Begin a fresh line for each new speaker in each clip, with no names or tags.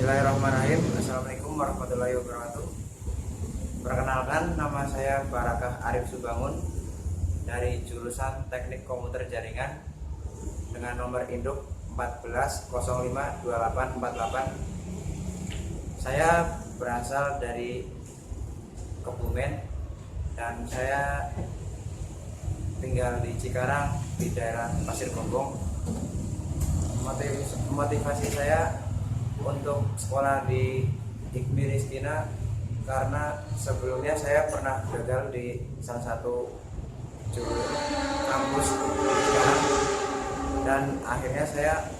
Bismillahirrahmanirrahim. Assalamualaikum warahmatullahi wabarakatuh. Perkenalkan, nama saya Barakah Arif Subangun dari jurusan Teknik Komputer Jaringan dengan nomor induk 14052848. Saya berasal dari Kebumen dan saya tinggal di Cikarang di daerah Pasir Gombong. Motivasi saya untuk sekolah di Hikmi Rizkina karena sebelumnya saya pernah gagal di salah satu kampus di Cikarang, dan akhirnya saya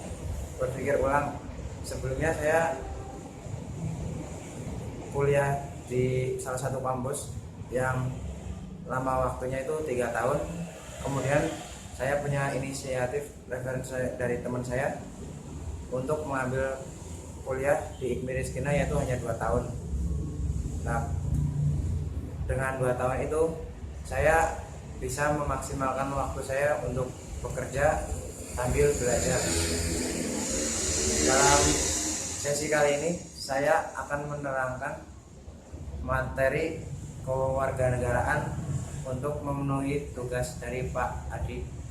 berpikir ulang. Sebelumnya saya kuliah di salah satu kampus yang lama waktunya itu 3 tahun. Kemudian saya punya inisiatif referensi dari teman saya untuk mengambil kuliah di Hikmi Rizkina, yaitu hanya 2 tahun. Nah, dengan 2 tahun itu saya bisa memaksimalkan waktu saya untuk bekerja sambil belajar. Dalam sesi kali ini saya akan menerangkan materi kewarganegaraan untuk memenuhi tugas dari Pak Adi.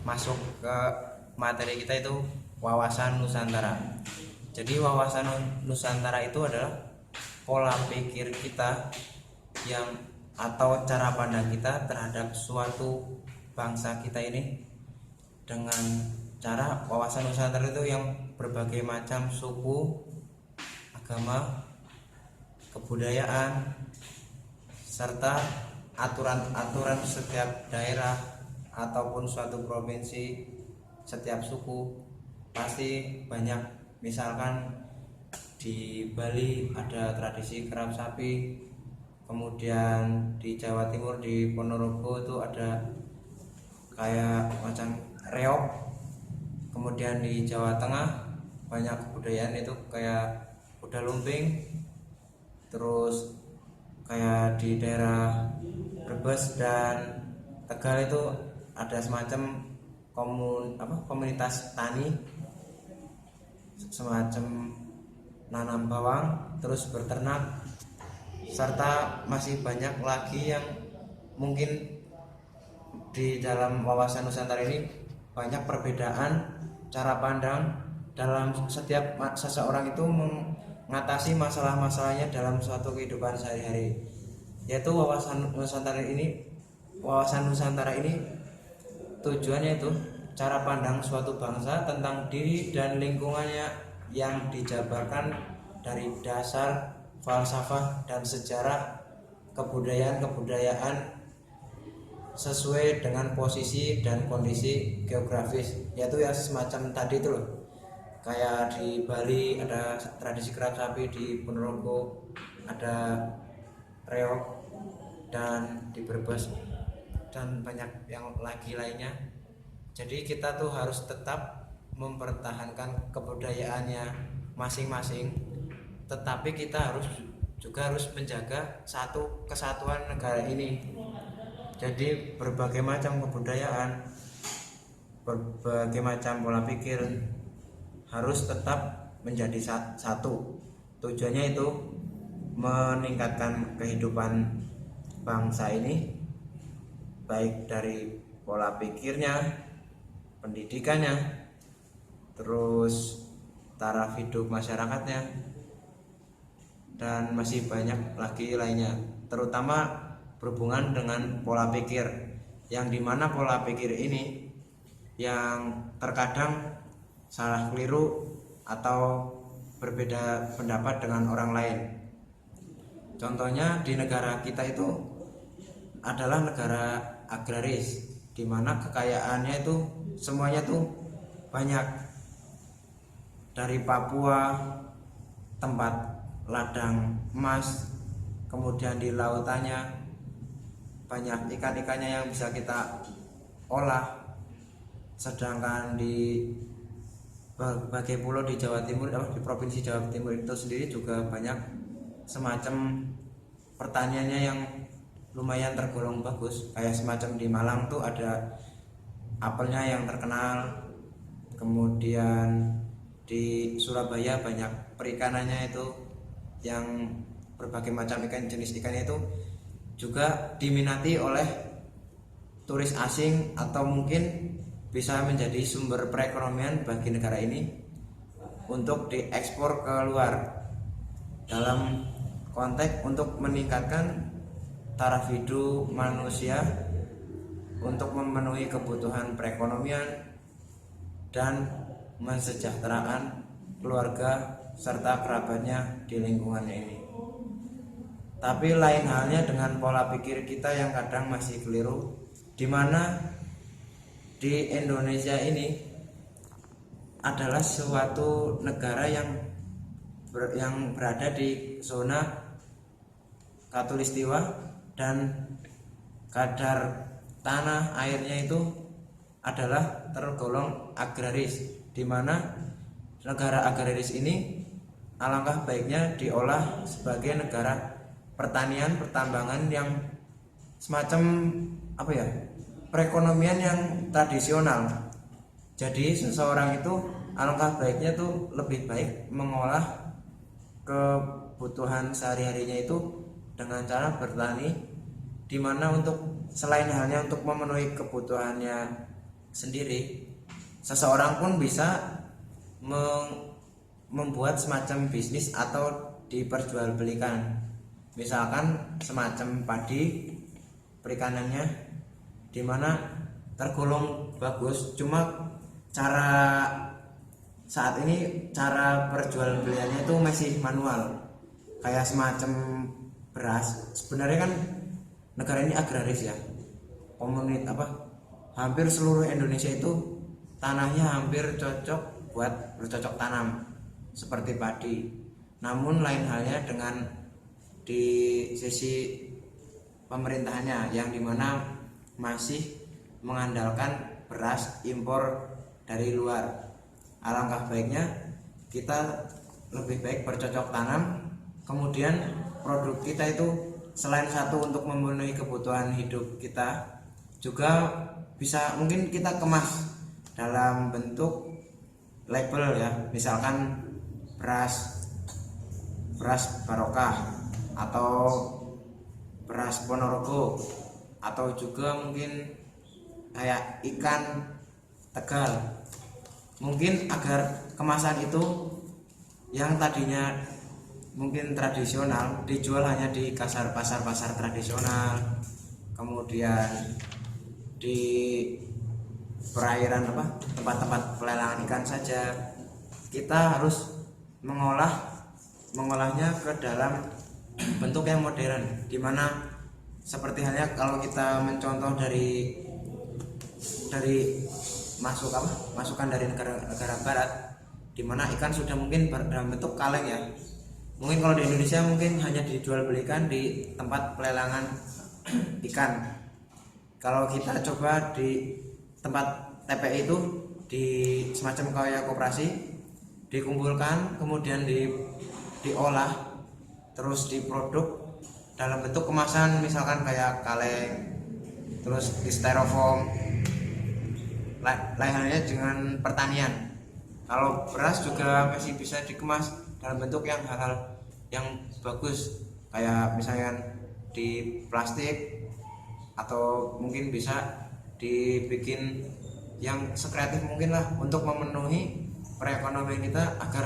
masuk ke materi kita, itu wawasan Nusantara. Jadi wawasan Nusantara itu adalah pola pikir kita yang atau cara pandang kita terhadap suatu bangsa kita ini, dengan cara wawasan Nusantara itu yang berbagai macam suku, agama, kebudayaan, serta aturan-aturan setiap daerah ataupun suatu provinsi, setiap suku pasti banyak. Misalkan di Bali ada tradisi kerap sapi, kemudian di Jawa Timur di Ponorogo itu ada kayak macam reog, kemudian di Jawa Tengah banyak kebudayaan itu kayak kuda lumping, terus kayak di daerah Brebes dan Tegal itu ada semacam komunitas tani, semacam nanam bawang terus berternak, serta masih banyak lagi yang mungkin di dalam wawasan Nusantara ini banyak perbedaan cara pandang dalam setiap seseorang itu mengatasi masalah-masalahnya dalam suatu kehidupan sehari-hari. Yaitu wawasan Nusantara ini tujuannya itu cara pandang suatu bangsa tentang diri dan lingkungannya yang dijabarkan dari dasar falsafah dan sejarah kebudayaan sesuai dengan posisi dan kondisi geografis, yaitu ya semacam tadi itu loh, kayak di Bali ada tradisi kerap sapi, di Ponorogo ada reog, dan di Brebes dan banyak yang lagi lainnya. Jadi kita tuh harus tetap mempertahankan kebudayaannya masing-masing, tetapi kita juga harus menjaga satu kesatuan negara ini. Jadi berbagai macam kebudayaan, berbagai macam pola pikir harus tetap menjadi satu. Tujuannya itu meningkatkan kehidupan bangsa ini, baik dari pola pikirnya, pendidikannya, terus taraf hidup masyarakatnya, dan masih banyak lagi lainnya, terutama berhubungan dengan pola pikir, yang dimana pola pikir ini yang terkadang salah keliru atau berbeda pendapat dengan orang lain. Contohnya di negara kita itu adalah negara agraris, dimana kekayaannya itu semuanya tuh banyak, dari Papua tempat ladang emas, kemudian di lautannya banyak ikan-ikannya yang bisa kita olah, sedangkan di berbagai pulau di Jawa Timur, di provinsi Jawa Timur itu sendiri juga banyak semacam pertaniannya yang lumayan tergolong bagus, kayak semacam di Malang tuh ada apelnya yang terkenal, kemudian di Surabaya banyak perikanannya itu yang berbagai macam ikan, jenis ikannya itu juga diminati oleh turis asing, atau mungkin bisa menjadi sumber perekonomian bagi negara ini untuk diekspor ke luar, dalam konteks untuk meningkatkan taraf hidup manusia, untuk memenuhi kebutuhan perekonomian dan mensejahterakan keluarga serta kerabatnya di lingkungannya ini. Tapi lain halnya dengan pola pikir kita yang kadang masih keliru, di mana di Indonesia ini adalah suatu negara yang berada di zona Khatulistiwa, dan kadar tanah airnya itu adalah tergolong agraris, di mana negara agraris ini alangkah baiknya diolah sebagai negara pertanian, pertambangan yang semacam perekonomian yang tradisional. Jadi seseorang itu alangkah baiknya tuh lebih baik mengolah kebutuhan sehari-harinya itu dengan cara bertani, dimana untuk selain halnya untuk memenuhi kebutuhannya sendiri, seseorang pun bisa membuat semacam bisnis atau diperjualbelikan. Misalkan semacam padi perikanannya, dimana tergolong bagus, cuma cara saat ini cara perjualbeliannya itu masih manual, kayak semacam beras. Sebenarnya kan negara ini agraris ya, hampir seluruh Indonesia itu tanahnya hampir cocok buat bercocok tanam seperti padi. Namun lain halnya dengan di sisi pemerintahnya, yang dimana masih mengandalkan beras impor dari luar. Alangkah baiknya kita lebih baik bercocok tanam, kemudian produk kita itu selain satu untuk memenuhi kebutuhan hidup kita, juga bisa mungkin kita kemas dalam bentuk label ya, misalkan beras Barokah atau beras Ponorogo, atau juga mungkin kayak ikan Tegal. Mungkin agar kemasan itu yang tadinya mungkin tradisional dijual hanya di pasar tradisional, kemudian di perairan tempat-tempat pelelangan ikan saja. Kita harus mengolahnya ke dalam bentuk yang modern, dimana seperti halnya kalau kita mencontoh dari masukan dari negara barat, dimana ikan sudah mungkin dalam bentuk kaleng ya. Mungkin kalau di Indonesia mungkin hanya dijual belikan di tempat pelelangan ikan. Kalau kita coba di tempat TPI itu, di semacam kayak koperasi, dikumpulkan kemudian diolah terus diproduk dalam bentuk kemasan, misalkan kayak kaleng, terus di styrofoam. Lain halnya dengan pertanian. Kalau beras juga masih bisa dikemas dalam bentuk yang hal-hal yang bagus, kayak misalnya di plastik, atau mungkin bisa dibikin yang sekreatif mungkin lah untuk memenuhi perekonomian kita, agar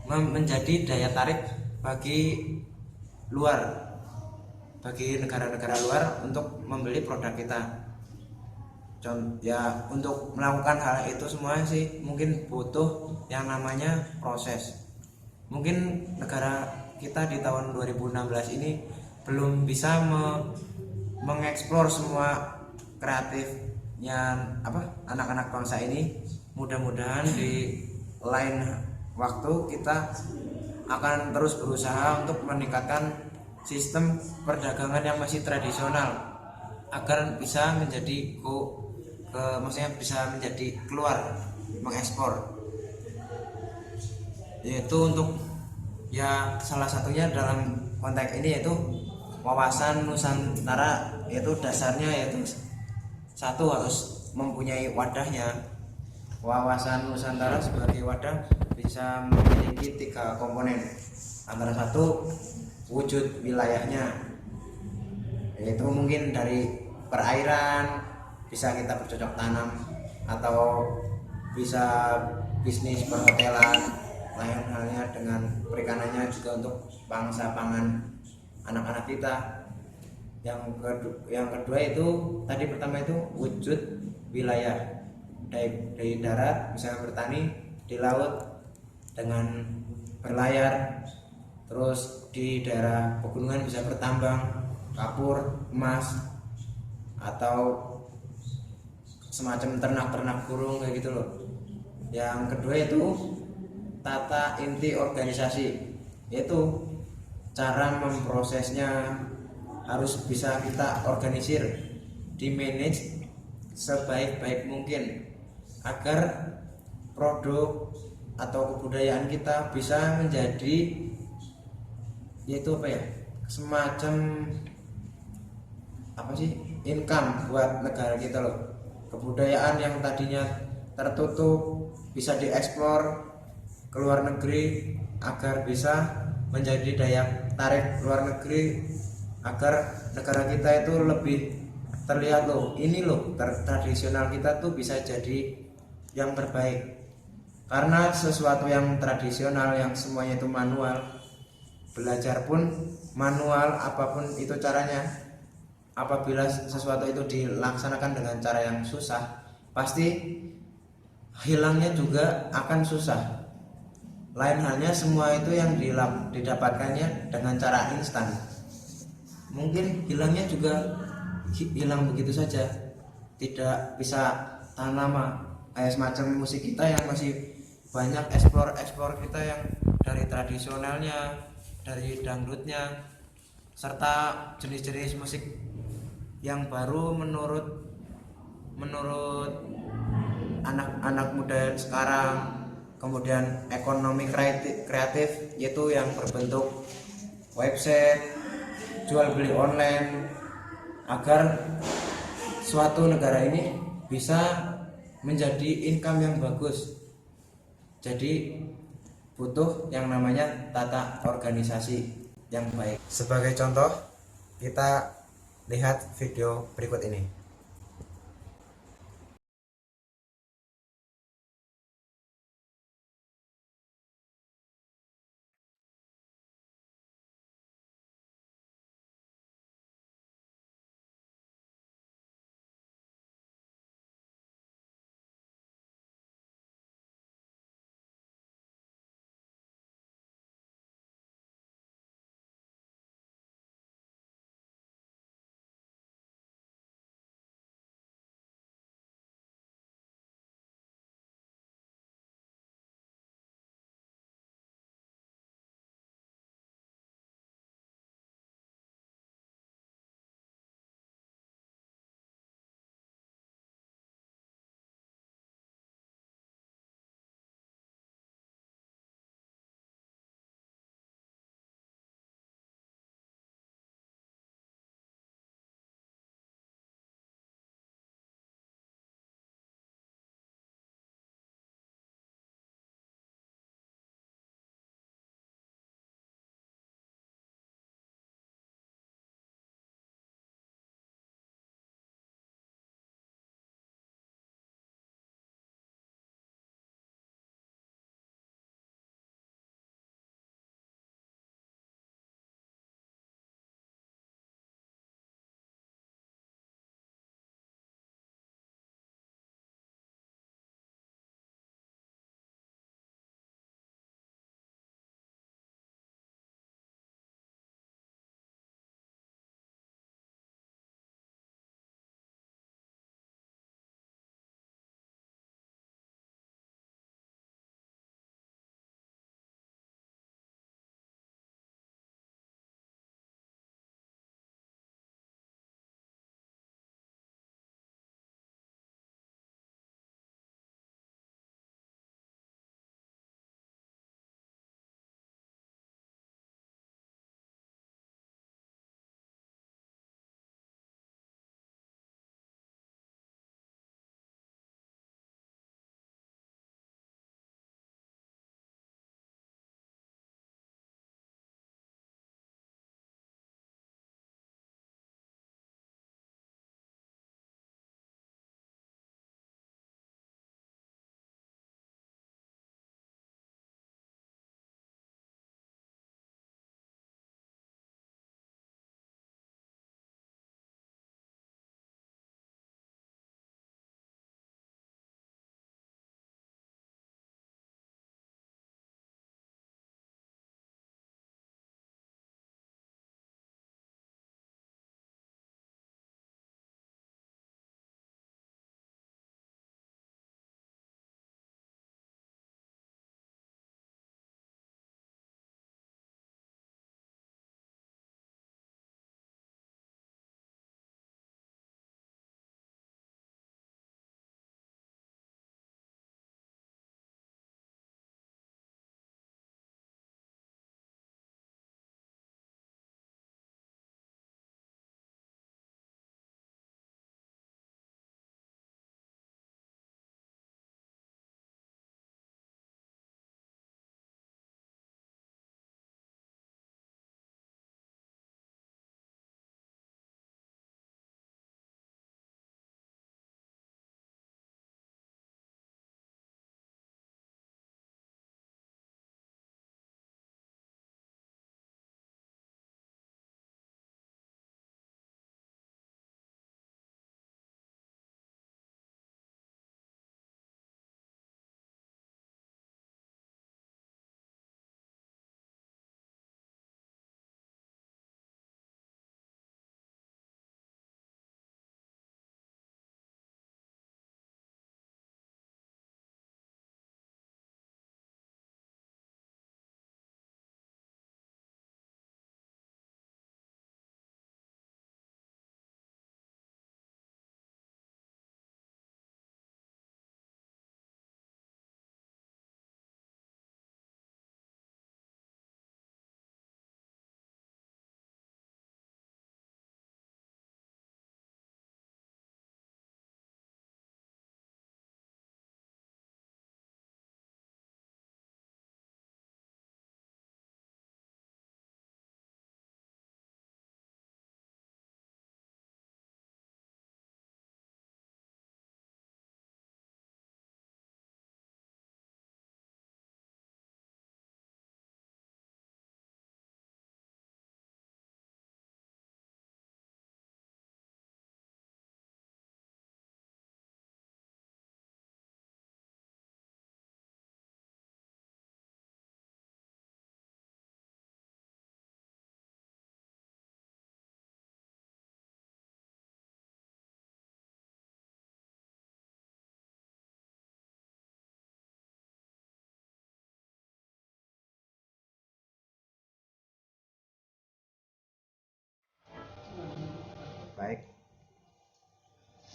menjadi daya tarik bagi negara-negara luar untuk membeli produk kita. Ya, untuk melakukan hal itu semua sih mungkin butuh yang namanya proses. Mungkin negara kita di tahun 2016 ini belum bisa mengeksplor semua kreatifnya anak-anak bangsa ini. Mudah-mudahan di lain waktu kita akan terus berusaha untuk meningkatkan sistem perdagangan yang masih tradisional, agar bisa menjadi bisa menjadi keluar, mengekspor. Yaitu untuk ya salah satunya dalam konteks ini yaitu wawasan Nusantara, yaitu dasarnya yaitu satu, harus mempunyai wadahnya. Wawasan Nusantara sebagai wadah bisa memiliki 3 komponen. Antara satu, wujud wilayahnya, yaitu mungkin dari perairan bisa kita bercocok tanam, atau bisa bisnis perhotelan. Lain halnya dengan perikanannya juga untuk bangsa pangan anak-anak kita. Yang kedua itu tadi, pertama itu wujud wilayah, dari darat bisa bertani, di laut dengan berlayar, terus di daerah pegunungan bisa bertambang, kapur, emas, atau semacam ternak burung kayak gitu loh. Yang kedua itu tata inti organisasi, yaitu cara memprosesnya harus bisa kita organisir, di-manage sebaik-baik mungkin, agar produk atau kebudayaan kita bisa menjadi semacam income buat negara kita loh. Kebudayaan yang tadinya tertutup bisa dieksplor ke luar negeri, agar bisa menjadi daya tarik luar negeri, agar negara kita itu lebih terlihat loh, ini loh tradisional kita tuh bisa jadi yang terbaik. Karena sesuatu yang tradisional yang semuanya itu manual, belajar pun manual, apapun itu caranya, apabila sesuatu itu dilaksanakan dengan cara yang susah, pasti hilangnya juga akan susah. Lain halnya semua itu yang didapatkannya dengan cara instan, mungkin hilangnya juga hilang begitu saja, tidak bisa tahan lama. Kayak semacam musik kita yang masih banyak eksplor kita yang dari tradisionalnya, dari dangdutnya, serta jenis-jenis musik yang baru menurut anak-anak muda sekarang. Kemudian ekonomi kreatif yaitu yang berbentuk website, jual beli online, agar suatu negara ini bisa menjadi income yang bagus. Jadi butuh yang namanya tata organisasi yang baik. Sebagai contoh, kita lihat video berikut ini.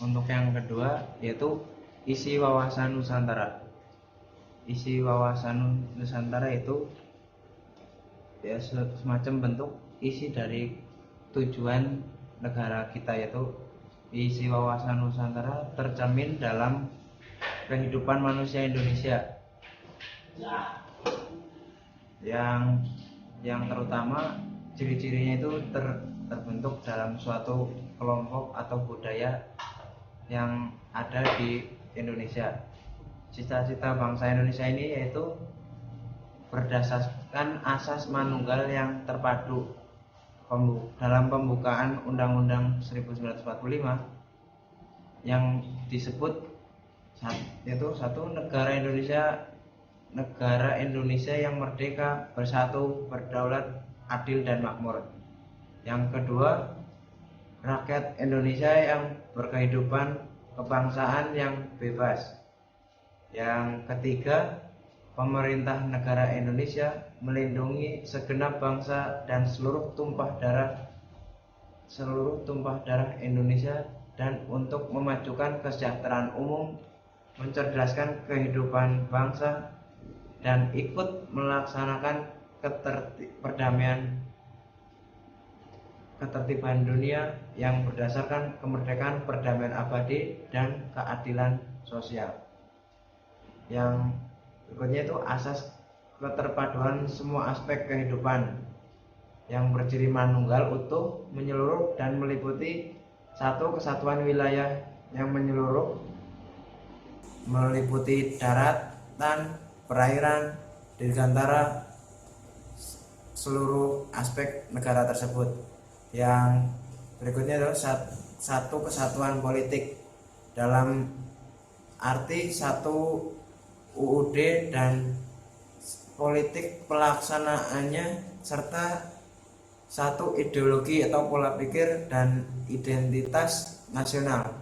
Untuk yang kedua yaitu isi wawasan Nusantara. Isi wawasan Nusantara itu ya semacam bentuk isi dari tujuan negara kita, yaitu isi wawasan Nusantara tercermin dalam kehidupan manusia Indonesia yang terutama ciri-cirinya itu terbentuk dalam suatu kelompok atau budaya yang ada di Indonesia. Cita-cita bangsa Indonesia ini yaitu berdasarkan asas manunggal yang terpadu dalam pembukaan Undang-Undang 1945 yang disebut yaitu satu, negara Indonesia yang merdeka, bersatu, berdaulat, adil dan makmur. Yang kedua, rakyat Indonesia yang berkehidupan kebangsaan yang bebas. Yang ketiga, pemerintah negara Indonesia melindungi segenap bangsa dan seluruh tumpah darah Indonesia, dan untuk memajukan kesejahteraan umum, mencerdaskan kehidupan bangsa, dan ikut melaksanakan ketertiban dunia yang berdasarkan kemerdekaan, perdamaian abadi, dan keadilan sosial. Yang berikutnya itu asas keterpaduan semua aspek kehidupan yang berciri manunggal, utuh, menyeluruh, dan meliputi satu, kesatuan wilayah yang menyeluruh, meliputi daratan, perairan, dirgantara, seluruh aspek negara tersebut. Yang berikutnya adalah satu, kesatuan politik dalam arti satu UUD dan politik pelaksanaannya, serta satu, ideologi atau pola pikir dan identitas nasional.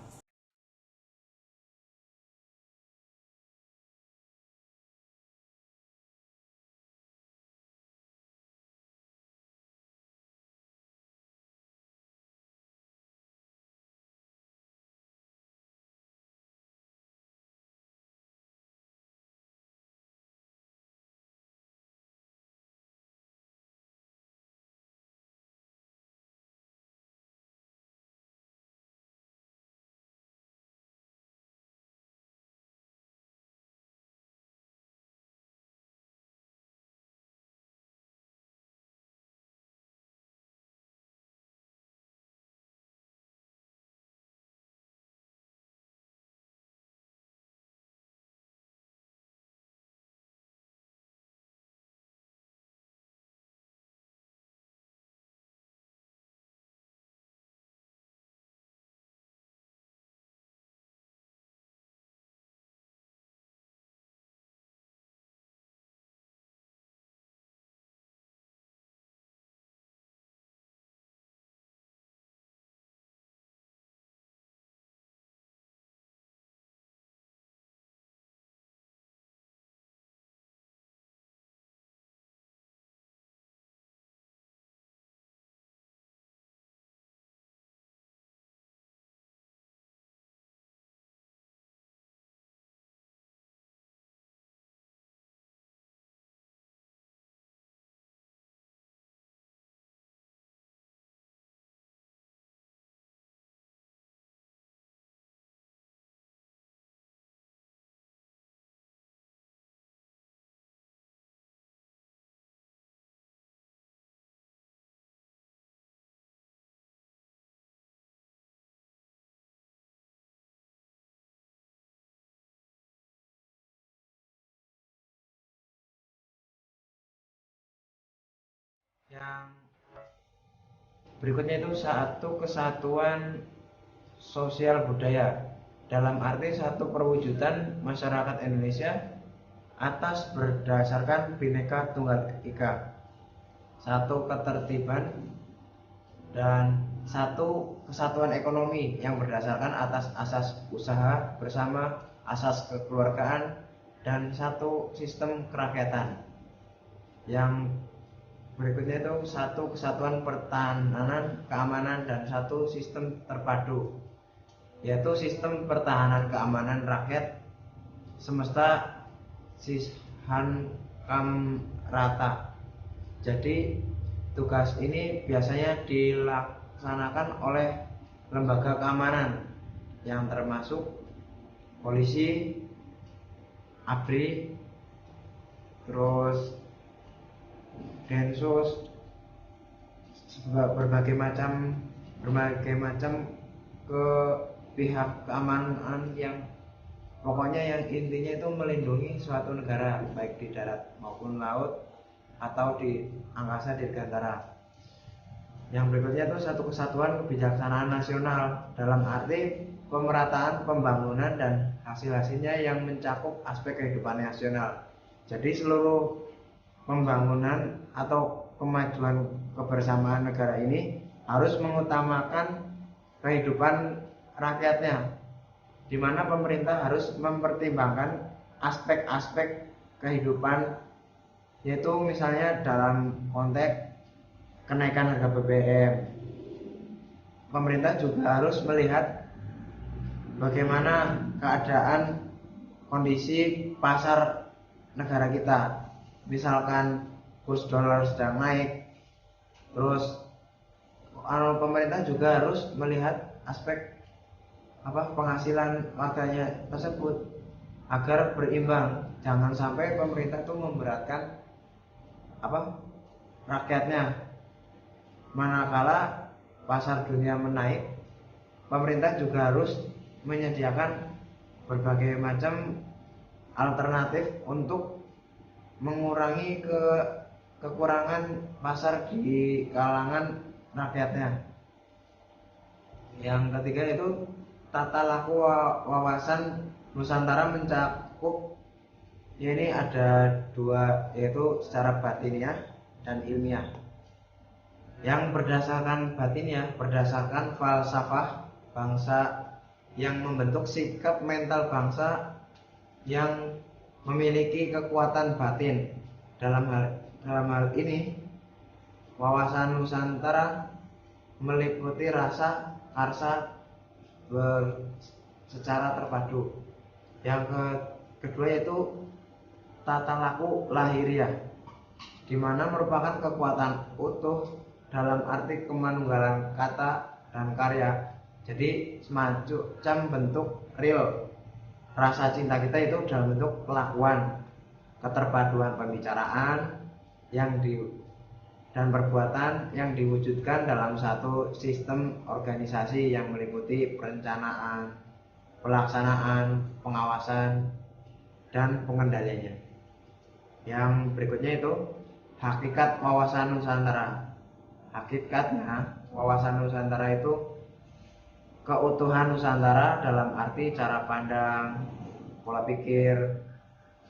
Yang berikutnya itu satu, kesatuan sosial budaya dalam arti satu, perwujudan masyarakat Indonesia atas berdasarkan Bhinneka Tunggal Ika. Satu, ketertiban, dan satu, kesatuan ekonomi yang berdasarkan atas asas usaha bersama, asas kekeluargaan, dan satu, sistem kerakyatan. Yang berikutnya itu satu, kesatuan pertahanan, keamanan, dan satu, sistem terpadu. yaitu sistem pertahanan keamanan rakyat semesta Sishan Kamrata. Jadi tugas ini biasanya dilaksanakan oleh lembaga keamanan yang termasuk polisi, ABRI, terus Densus, berbagai macam ke pihak keamanan yang pokoknya yang intinya itu melindungi suatu negara baik di darat maupun laut atau di angkasa dirgantara. Yang berikutnya itu satu kesatuan kebijaksanaan nasional dalam arti pemerataan pembangunan dan hasil-hasilnya yang mencakup aspek kehidupan nasional. Jadi seluruh pembangunan atau kemajuan kebersamaan negara ini harus mengutamakan kehidupan rakyatnya, di mana pemerintah harus mempertimbangkan aspek-aspek kehidupan, yaitu misalnya dalam konteks kenaikan harga BBM. Pemerintah juga harus melihat bagaimana keadaan kondisi pasar negara kita. Misalkan kurs dolar sedang naik, terus pemerintah juga harus melihat aspek penghasilan warganya tersebut agar berimbang. Jangan sampai pemerintah itu memberatkan rakyatnya. Manakala pasar dunia menaik, pemerintah juga harus menyediakan berbagai macam alternatif untuk mengurangi kekurangan pasar di kalangan rakyatnya. Yang ketiga itu tata laku wawasan Nusantara mencakup, ini ada dua, yaitu secara batiniah dan ilmiah. Yang berdasarkan batiniah berdasarkan falsafah bangsa yang membentuk sikap mental bangsa yang memiliki kekuatan batin. Dalam hal ini wawasan Nusantara meliputi rasa karsa secara terpadu. Yang kedua yaitu tata laku lahiriah, di mana merupakan kekuatan utuh dalam arti kemanunggalan kata dan karya. Jadi semacam bentuk real. Rasa cinta kita itu dalam bentuk kelakuan, keterpaduan pembicaraan dan perbuatan yang diwujudkan dalam satu sistem organisasi yang meliputi perencanaan, pelaksanaan, pengawasan, dan pengendaliannya. Yang berikutnya itu hakikat wawasan Nusantara. Hakikatnya wawasan Nusantara itu keutuhan Nusantara dalam arti cara pandang, pola pikir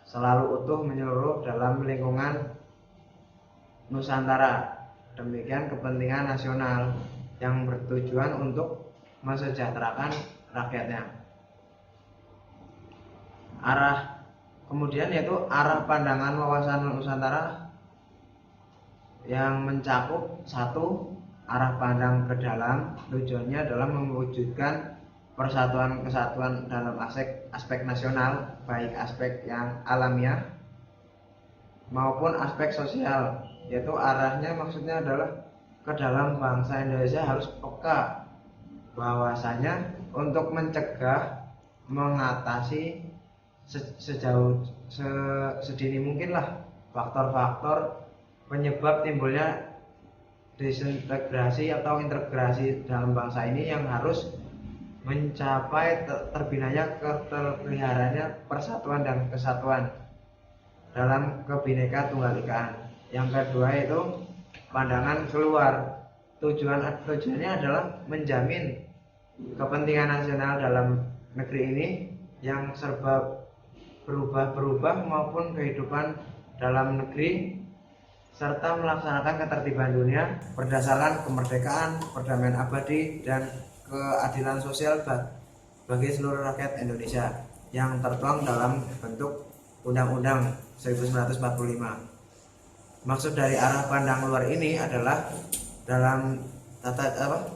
selalu utuh menyeluruh dalam lingkungan Nusantara. Demikian kepentingan nasional yang bertujuan untuk mesejahterakan rakyatnya. Kemudian yaitu arah pandangan wawasan Nusantara yang mencakup satu, arah pandang ke dalam, tujuannya adalah mewujudkan persatuan kesatuan dalam aspek nasional, baik aspek yang alamiah maupun aspek sosial, yaitu arahnya maksudnya adalah ke dalam bangsa Indonesia harus peka bahwasanya untuk mencegah, mengatasi sedini mungkinlah faktor-faktor penyebab timbulnya disintegrasi atau integrasi dalam bangsa ini yang harus mencapai terbinanya keterpeliharaannya persatuan dan kesatuan dalam Bhinneka Tunggal Ika. Yang kedua itu pandangan keluar. Tujuannya adalah menjamin kepentingan nasional dalam negeri ini yang serba berubah-berubah maupun kehidupan dalam negeri, serta melaksanakan ketertiban dunia berdasarkan kemerdekaan, perdamaian abadi, dan keadilan sosial bagi seluruh rakyat Indonesia yang tertuang dalam bentuk Undang-Undang 1945. Maksud dari arah pandang luar ini adalah dalam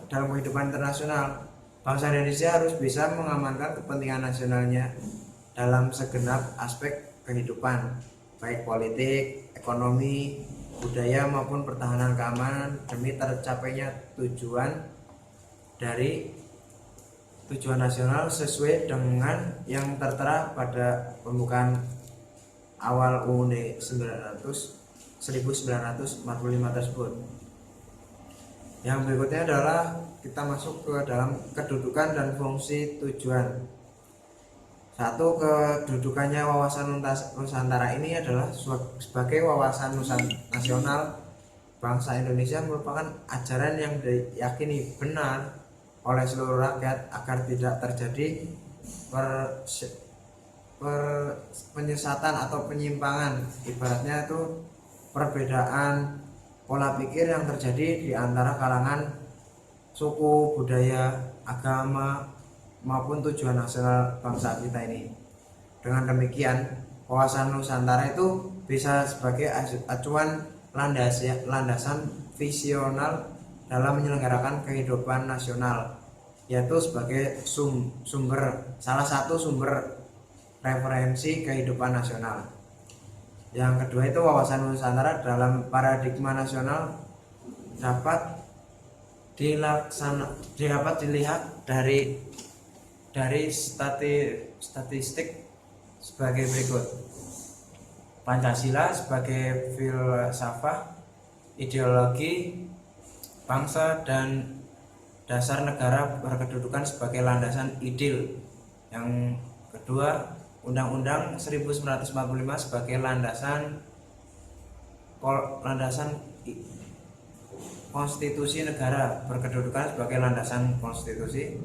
kehidupan internasional,
Bangsa Indonesia harus bisa mengamankan kepentingan nasionalnya dalam segenap aspek kehidupan, baik politik, ekonomi, budaya maupun pertahanan keamanan demi tercapainya tujuan nasional sesuai dengan yang tertera pada pembukaan awal UUD 1945 tersebut. Yang berikutnya adalah kita masuk ke dalam kedudukan dan fungsi tujuan. Satu, kedudukannya wawasan Nusantara ini adalah sebagai wawasan nasional bangsa Indonesia merupakan ajaran yang diyakini benar oleh seluruh rakyat agar tidak terjadi penyesatan atau penyimpangan, ibaratnya itu perbedaan pola pikir yang terjadi di antara kalangan suku, budaya, agama maupun tujuan nasional bangsa kita ini. Dengan demikian, wawasan Nusantara itu bisa sebagai acuan landasan visional dalam menyelenggarakan kehidupan nasional, yaitu sebagai salah satu sumber referensi kehidupan nasional. Yang kedua itu wawasan Nusantara dalam paradigma nasional dapat dilihat dari statistik sebagai berikut. Pancasila sebagai filsafat, ideologi bangsa dan dasar negara berkedudukan sebagai landasan ideal. Yang kedua, Undang-Undang 1945 sebagai landasan konstitusi negara berkedudukan sebagai landasan konstitusi.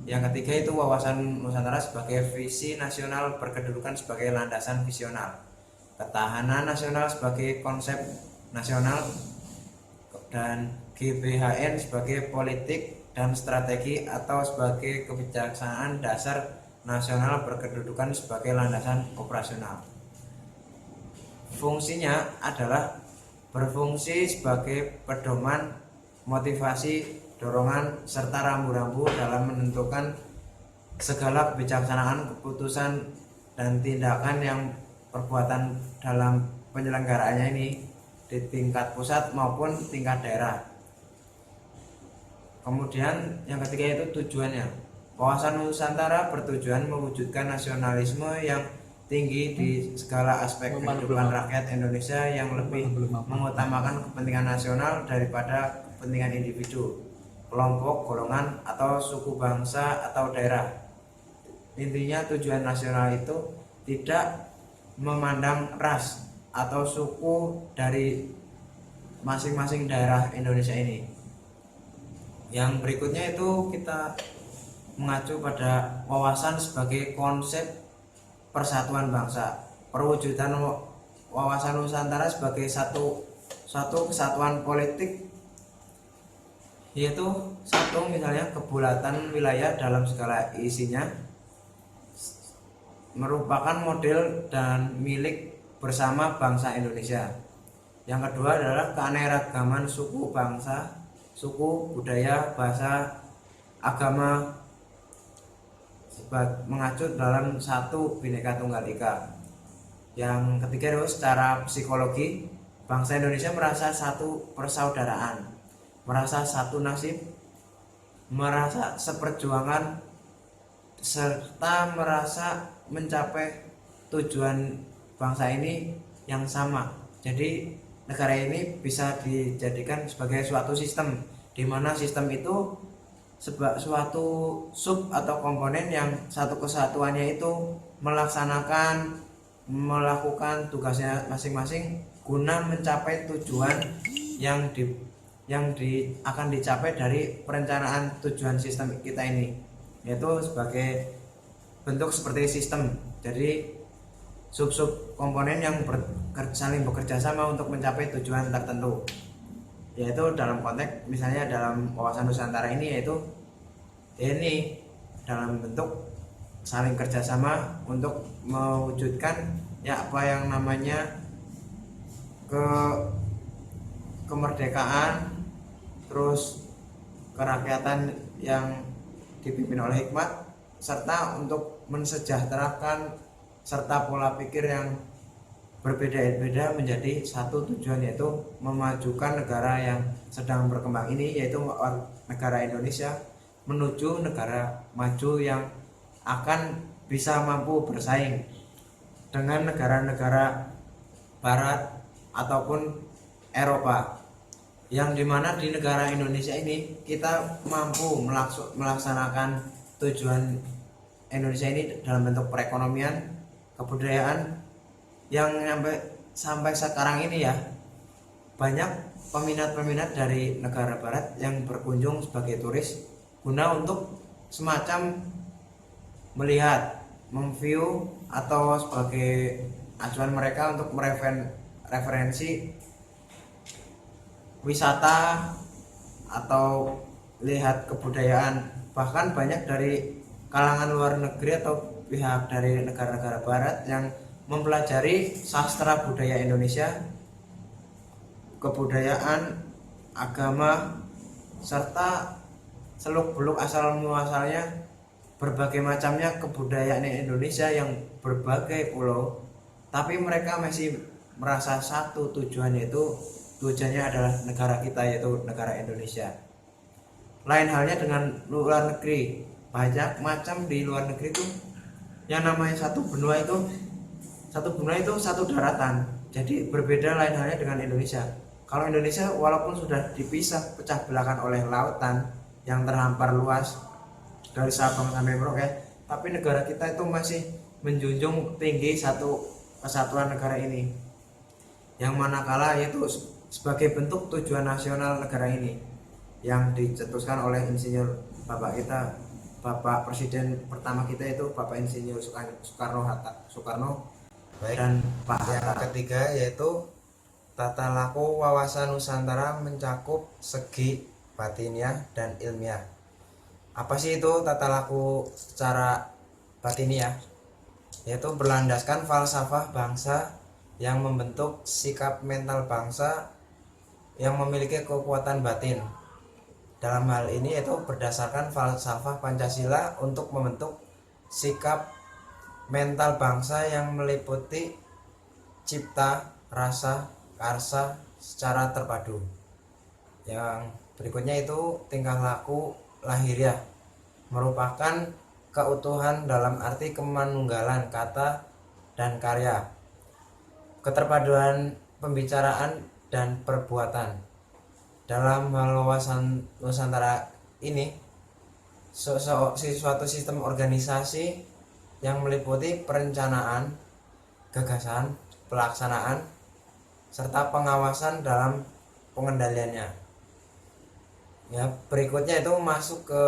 Yang ketiga itu wawasan Nusantara sebagai visi nasional berkedudukan sebagai landasan visional. Ketahanan nasional sebagai konsep nasional dan GBHN sebagai politik dan strategi atau sebagai kebijaksanaan dasar nasional berkedudukan sebagai landasan operasional. Fungsinya adalah berfungsi sebagai pedoman, motivasi, dorongan, serta rambu-rambu dalam menentukan segala kebijaksanaan, keputusan, dan tindakan yang perbuatan dalam penyelenggaraannya ini di tingkat pusat maupun tingkat daerah. Kemudian yang ketiga itu tujuannya. Wawasan Nusantara bertujuan mewujudkan nasionalisme yang tinggi di segala aspek kehidupan rakyat Indonesia yang lebih mengutamakan kepentingan nasional daripada kepentingan individu, kelompok, golongan, atau suku bangsa atau daerah. Intinya tujuan nasional itu tidak memandang ras atau suku dari masing-masing daerah Indonesia ini. Yang berikutnya itu kita mengacu pada wawasan sebagai konsep persatuan bangsa. Perwujudan wawasan Nusantara sebagai satu kesatuan politik, yaitu satu, misalnya kebulatan wilayah dalam segala isinya merupakan model dan milik bersama bangsa Indonesia. Yang kedua adalah keanekaragaman suku bangsa, suku, budaya, bahasa, agama mengacu dalam satu Bhinneka Tunggal Ika. Yang ketiga adalah secara psikologi, bangsa Indonesia merasa satu persaudaraan, merasa satu nasib, merasa seperjuangan, serta merasa mencapai tujuan bangsa ini yang sama. Jadi negara ini bisa dijadikan sebagai suatu sistem, di mana sistem itu suatu sub atau komponen yang satu kesatuannya itu melakukan tugasnya masing-masing guna mencapai tujuan yang akan dicapai dari perencanaan tujuan sistem kita ini, yaitu sebagai bentuk seperti sistem. Jadi sub-sub komponen yang saling bekerja sama untuk mencapai tujuan tertentu, yaitu dalam konteks misalnya dalam wawasan Nusantara ini, yaitu ini dalam bentuk saling kerjasama untuk mewujudkan apa yang namanya kemerdekaan, terus kerakyatan yang dipimpin oleh hikmat, serta untuk mensejahterakan serta pola pikir yang berbeda-beda menjadi satu tujuan, yaitu memajukan negara yang sedang berkembang ini, yaitu negara Indonesia, menuju negara maju yang akan bisa mampu bersaing dengan negara-negara barat ataupun Eropa, yang dimana di negara Indonesia ini kita mampu melaksanakan tujuan Indonesia ini dalam bentuk perekonomian, kebudayaan, yang sampai sekarang ini ya banyak peminat-peminat dari negara barat yang berkunjung sebagai turis guna untuk semacam melihat, memview, atau sebagai acuan mereka untuk mereferensi wisata atau lihat kebudayaan. Bahkan banyak dari kalangan luar negeri atau pihak dari negara-negara barat yang mempelajari sastra budaya Indonesia, kebudayaan, agama, serta seluk-beluk asal muasalnya berbagai macamnya kebudayaan Indonesia yang berbagai pulau, tapi mereka masih merasa satu tujuan, yaitu tujuannya adalah negara kita, yaitu negara Indonesia. Lain halnya dengan luar negeri, banyak macam di luar negeri itu yang namanya satu benua itu satu daratan. Jadi berbeda lain halnya dengan Indonesia. Kalau Indonesia walaupun sudah dipisah pecah belahkan oleh lautan yang terhampar luas dari Sabang sampai Merauke, tapi negara kita itu masih menjunjung tinggi satu kesatuan negara ini, yang manakala yaitu sebagai bentuk tujuan nasional negara ini yang dicetuskan oleh insinyur Bapak Presiden pertama kita, itu Bapak Insinyur Soekarno dan Pak Hatta. Yang ketiga yaitu tata laku wawasan Nusantara mencakup segi batiniah dan ilmiah. Apa sih itu tata laku secara batiniah? Yaitu berlandaskan falsafah bangsa yang membentuk sikap mental bangsa yang memiliki kekuatan batin. Dalam hal ini yaitu berdasarkan falsafah Pancasila untuk membentuk sikap mental bangsa yang meliputi cipta, rasa, karsa secara terpadu. Yang berikutnya itu tingkah laku lahiriah, merupakan keutuhan dalam arti kemanunggalan kata dan karya, keterpaduan pembicaraan dan perbuatan. Dalam hal wawasan Nusantara ini, suatu sistem organisasi yang meliputi perencanaan, gagasan, pelaksanaan, serta pengawasan dalam pengendaliannya. Ya, berikutnya itu masuk ke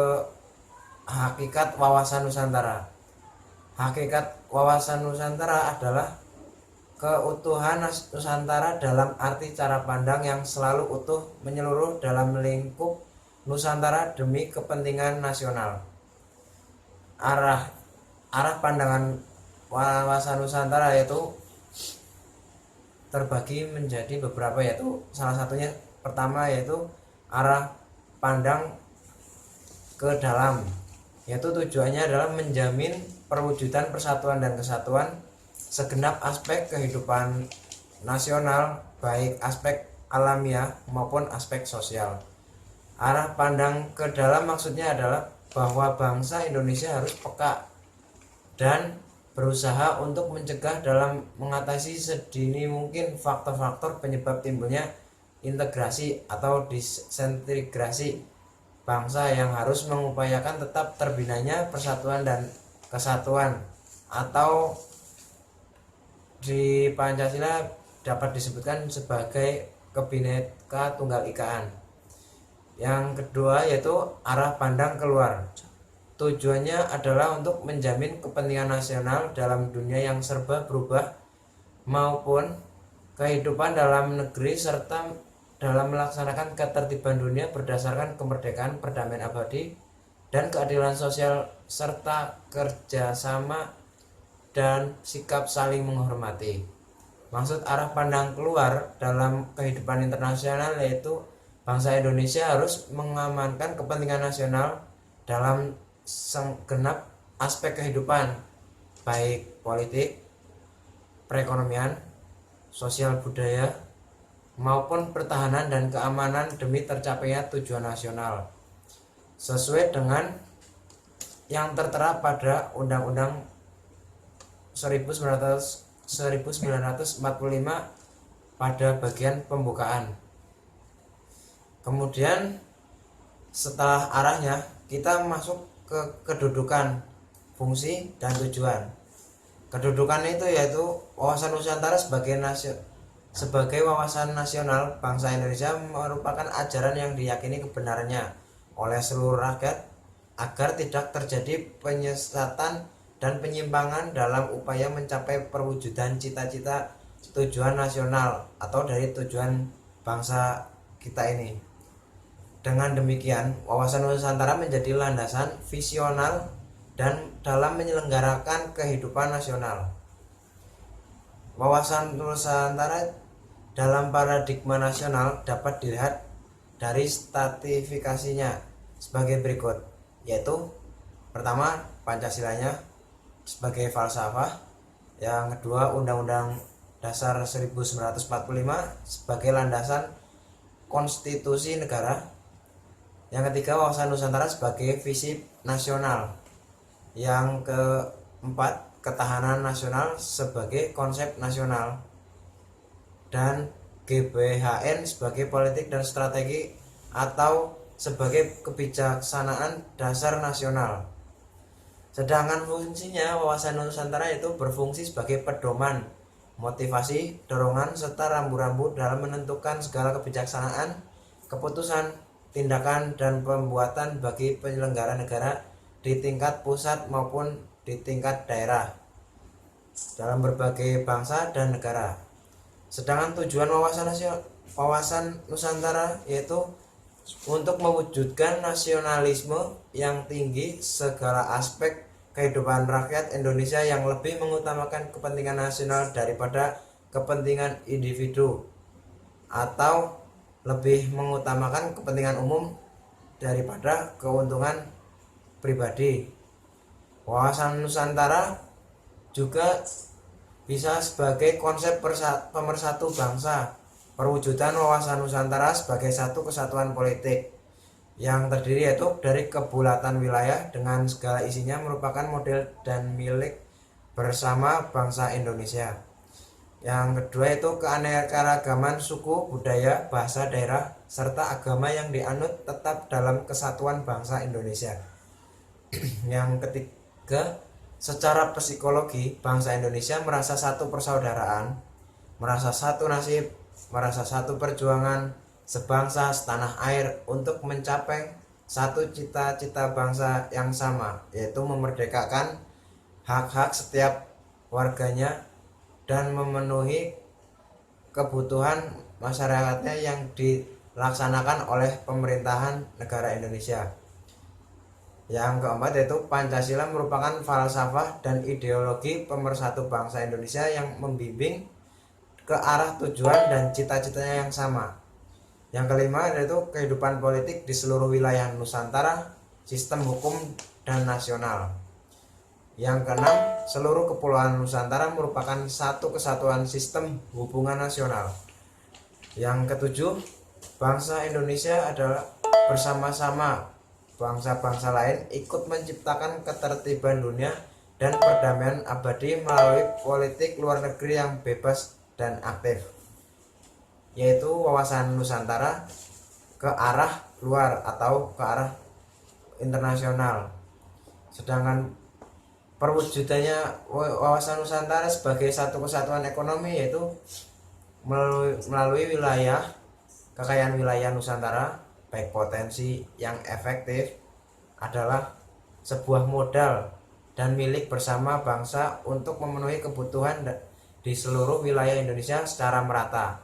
hakikat wawasan Nusantara. Hakikat wawasan Nusantara adalah keutuhan Nusantara dalam arti cara pandang yang selalu utuh menyeluruh dalam lingkup Nusantara demi kepentingan nasional. Arah pandangan wawasan Nusantara yaitu terbagi menjadi beberapa, yaitu salah satunya pertama yaitu arah pandang ke dalam, yaitu tujuannya adalah menjamin perwujudan persatuan dan kesatuan segenap aspek kehidupan nasional, baik aspek alamiah maupun aspek sosial. Arah pandang ke dalam maksudnya adalah bahwa bangsa Indonesia harus peka dan berusaha untuk mencegah dalam mengatasi sedini mungkin faktor-faktor penyebab timbulnya integrasi atau disintegrasi bangsa, yang harus mengupayakan tetap terbinanya persatuan dan kesatuan, atau di Pancasila dapat disebutkan sebagai Kebhinneka Tunggal Ikaan. Yang kedua yaitu arah pandang keluar. Tujuannya adalah untuk menjamin kepentingan nasional dalam dunia yang serba berubah maupun kehidupan dalam negeri, serta dalam melaksanakan ketertiban dunia berdasarkan kemerdekaan, perdamaian abadi, dan keadilan sosial, serta kerjasama dan sikap saling menghormati. Maksud arah pandang keluar dalam kehidupan internasional yaitu bangsa Indonesia harus mengamankan kepentingan nasional dalam segenap aspek kehidupan, baik politik, perekonomian, sosial budaya, maupun pertahanan dan keamanan demi tercapainya tujuan nasional sesuai dengan yang tertera pada Undang-Undang 1945 pada bagian pembukaan. Kemudian setelah arahnya kita masuk ke kedudukan, fungsi, dan tujuan. Kedudukan itu yaitu wawasan Nusantara sebagai wawasan nasional bangsa Indonesia merupakan ajaran yang diyakini kebenarannya oleh seluruh rakyat agar tidak terjadi penyesatan dan penyimpangan dalam upaya mencapai perwujudan cita-cita tujuan nasional atau dari tujuan bangsa kita ini. Dengan demikian, wawasan Nusantara menjadi landasan visional dan dalam menyelenggarakan kehidupan nasional. Wawasan Nusantara dalam paradigma nasional dapat dilihat dari stratifikasinya sebagai berikut, yaitu pertama Pancasilanya sebagai falsafah, yang kedua Undang-Undang Dasar 1945 sebagai landasan konstitusi negara, yang ketiga wawasan Nusantara sebagai visi nasional, yang keempat ketahanan nasional sebagai konsep nasional, dan GBHN sebagai politik dan strategi atau sebagai kebijaksanaan dasar nasional. Sedangkan fungsinya wawasan Nusantara itu berfungsi sebagai pedoman, motivasi, dorongan, serta rambu-rambu dalam menentukan segala kebijaksanaan, keputusan, tindakan, dan pembuatan bagi penyelenggara negara di tingkat pusat maupun di tingkat daerah dalam berbagai bangsa dan negara. Sedangkan tujuan wawasan Nusantara yaitu untuk mewujudkan nasionalisme yang tinggi segala aspek kehidupan rakyat Indonesia yang lebih mengutamakan kepentingan nasional daripada kepentingan individu, atau lebih mengutamakan kepentingan umum daripada keuntungan pribadi. Wawasan Nusantara juga bisa sebagai konsep pemersatu bangsa, perwujudan wawasan Nusantara sebagai satu kesatuan politik yang terdiri yaitu dari kebulatan wilayah dengan segala isinya merupakan model dan milik bersama bangsa Indonesia. Yang kedua itu keanekaragaman suku, budaya, bahasa daerah, serta agama yang dianut tetap dalam kesatuan bangsa Indonesia. Yang ketiga, secara psikologi bangsa Indonesia merasa satu persaudaraan, merasa satu nasib, merasa satu perjuangan sebangsa setanah air untuk mencapai satu cita-cita bangsa yang sama, yaitu memerdekakan hak-hak setiap warganya dan memenuhi kebutuhan masyarakatnya yang dilaksanakan oleh pemerintahan negara Indonesia. Yang keempat yaitu Pancasila merupakan falsafah dan ideologi pemersatu bangsa Indonesia yang membimbing ke arah tujuan dan cita-citanya yang sama. Yang kelima yaitu kehidupan politik di seluruh wilayah Nusantara, sistem hukum dan nasional. Yang keenam, seluruh kepulauan Nusantara merupakan satu kesatuan sistem hubungan nasional. Yang ketujuh, bangsa Indonesia adalah bersama-sama bangsa-bangsa lain ikut menciptakan ketertiban dunia dan perdamaian abadi melalui politik luar negeri yang bebas dan aktif, yaitu wawasan Nusantara ke arah luar atau ke arah internasional. Sedangkan perwujudannya wawasan Nusantara sebagai satu kesatuan ekonomi yaitu melalui wilayah, kekayaan wilayah Nusantara, baik potensi yang efektif adalah sebuah modal dan milik bersama bangsa untuk memenuhi kebutuhan di seluruh wilayah Indonesia secara merata.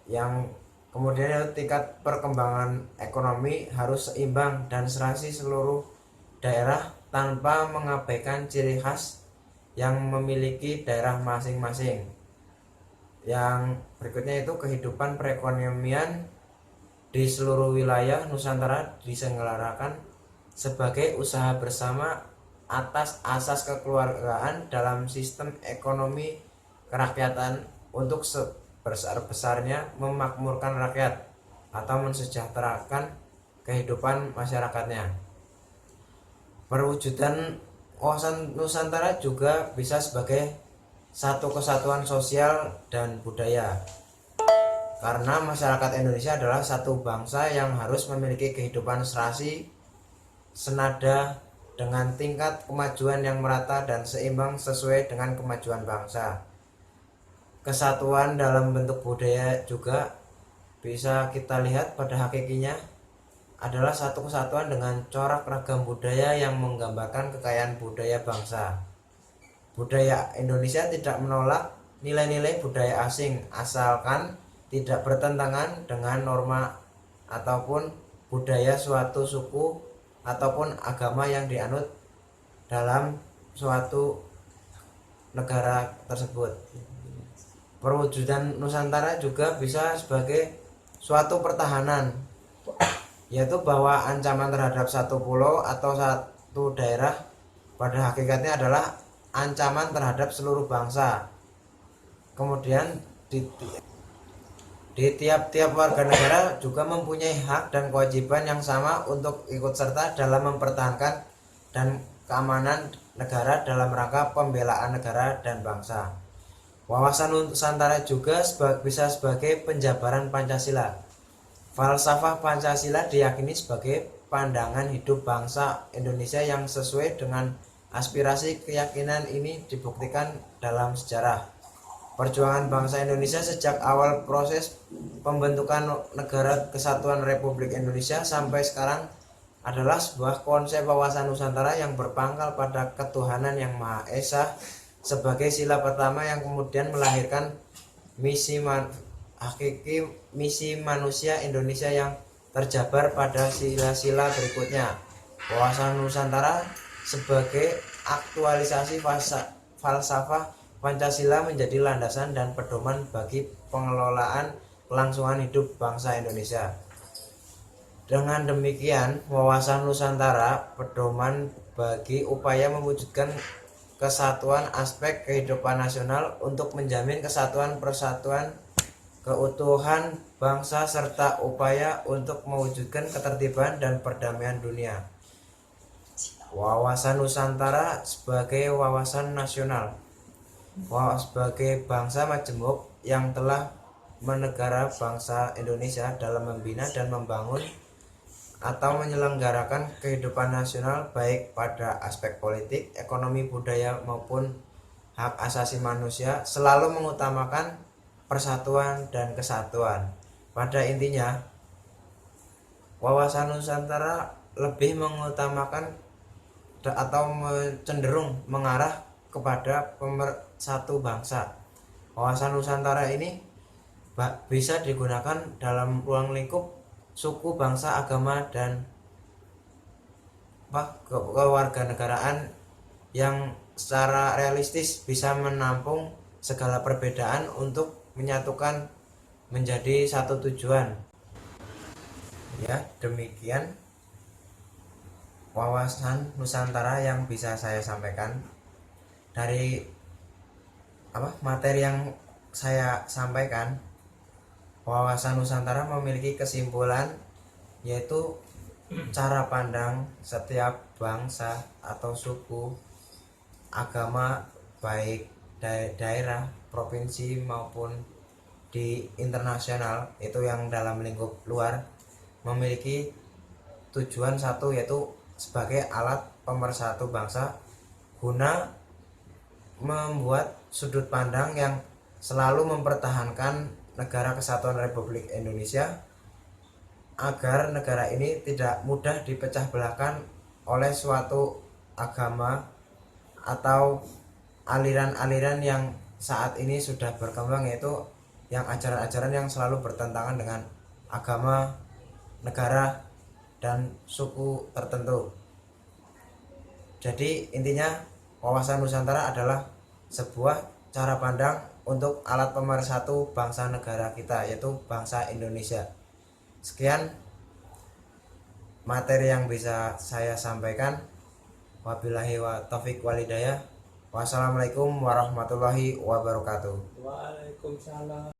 Yang kemudian tingkat perkembangan ekonomi harus seimbang dan serasi seluruh daerah tanpa mengabaikan ciri khas yang memiliki daerah masing-masing. Yang berikutnya itu kehidupan perekonomian di seluruh wilayah Nusantara diselenggarakan sebagai usaha bersama atas asas kekeluargaan dalam sistem ekonomi kerakyatan untuk sebesar-besarnya memakmurkan rakyat atau mensejahterakan kehidupan masyarakatnya. Perwujudan wawasan Nusantara juga bisa sebagai satu kesatuan sosial dan budaya, karena masyarakat Indonesia adalah satu bangsa yang harus memiliki kehidupan serasi, senada dengan tingkat kemajuan yang merata dan seimbang sesuai dengan kemajuan bangsa. Kesatuan dalam bentuk budaya juga bisa kita lihat pada hakikinya adalah satu kesatuan dengan corak ragam budaya yang menggambarkan kekayaan budaya bangsa. Budaya Indonesia tidak menolak nilai-nilai budaya asing asalkan tidak bertentangan dengan norma ataupun budaya suatu suku ataupun agama yang dianut dalam suatu negara tersebut. Perwujudan Nusantara juga bisa sebagai suatu pertahanan, yaitu bahwa ancaman terhadap satu pulau atau satu daerah pada hakikatnya adalah ancaman terhadap seluruh bangsa. Kemudian di tiap-tiap warga negara juga mempunyai hak dan kewajiban yang sama untuk ikut serta dalam mempertahankan dan keamanan negara dalam rangka pembelaan negara dan bangsa. Wawasan Nusantara juga bisa sebagai penjabaran Pancasila. Falsafah Pancasila diyakini sebagai pandangan hidup bangsa Indonesia yang sesuai dengan aspirasi. Keyakinan ini dibuktikan dalam sejarah. Perjuangan bangsa Indonesia sejak awal proses pembentukan Negara Kesatuan Republik Indonesia sampai sekarang adalah sebuah konsep wawasan Nusantara yang berpangkal pada ketuhanan yang Maha Esa sebagai sila pertama yang kemudian melahirkan misi manusia Indonesia yang terjabar pada sila-sila berikutnya. Wawasan Nusantara sebagai aktualisasi falsafah Pancasila menjadi landasan dan pedoman bagi pengelolaan kelangsungan hidup bangsa Indonesia. Dengan demikian, wawasan Nusantara pedoman bagi upaya mewujudkan kesatuan aspek kehidupan nasional untuk menjamin kesatuan persatuan keutuhan bangsa serta upaya untuk mewujudkan ketertiban dan perdamaian dunia. Wawasan Nusantara sebagai wawasan nasional, sebagai bangsa majemuk yang telah menegara bangsa Indonesia dalam membina dan membangun atau menyelenggarakan kehidupan nasional baik pada aspek politik, ekonomi, budaya maupun hak asasi manusia, selalu mengutamakan persatuan dan kesatuan. Pada intinya, wawasan Nusantara lebih mengutamakan atau cenderung mengarah kepada pemersatu bangsa. Wawasan Nusantara ini bisa digunakan dalam ruang lingkup suku, bangsa, agama, dan kewarganegaraan yang secara realistis bisa menampung segala perbedaan untuk menyatukan menjadi satu tujuan. Ya, demikian wawasan Nusantara yang bisa saya sampaikan dari materi yang saya sampaikan. Wawasan Nusantara memiliki kesimpulan, yaitu cara pandang setiap bangsa atau suku, agama, baik daerah, provinsi maupun di internasional, itu yang dalam lingkup luar, memiliki tujuan satu, yaitu sebagai alat pemersatu bangsa guna membuat sudut pandang yang selalu mempertahankan Negara Kesatuan Republik Indonesia agar negara ini tidak mudah dipecah belahkan oleh suatu agama atau aliran-aliran yang saat ini sudah berkembang, yaitu yang ajaran-ajaran yang selalu bertentangan dengan agama, negara, dan suku tertentu. Jadi intinya, wawasan Nusantara adalah sebuah cara pandang untuk alat pemersatu bangsa negara kita, yaitu bangsa Indonesia. Sekian, materi yang bisa saya sampaikan. Wabillahi wa taufiq walhidayah. Wassalamualaikum warahmatullahi wabarakatuh.
Waalaikumsalam.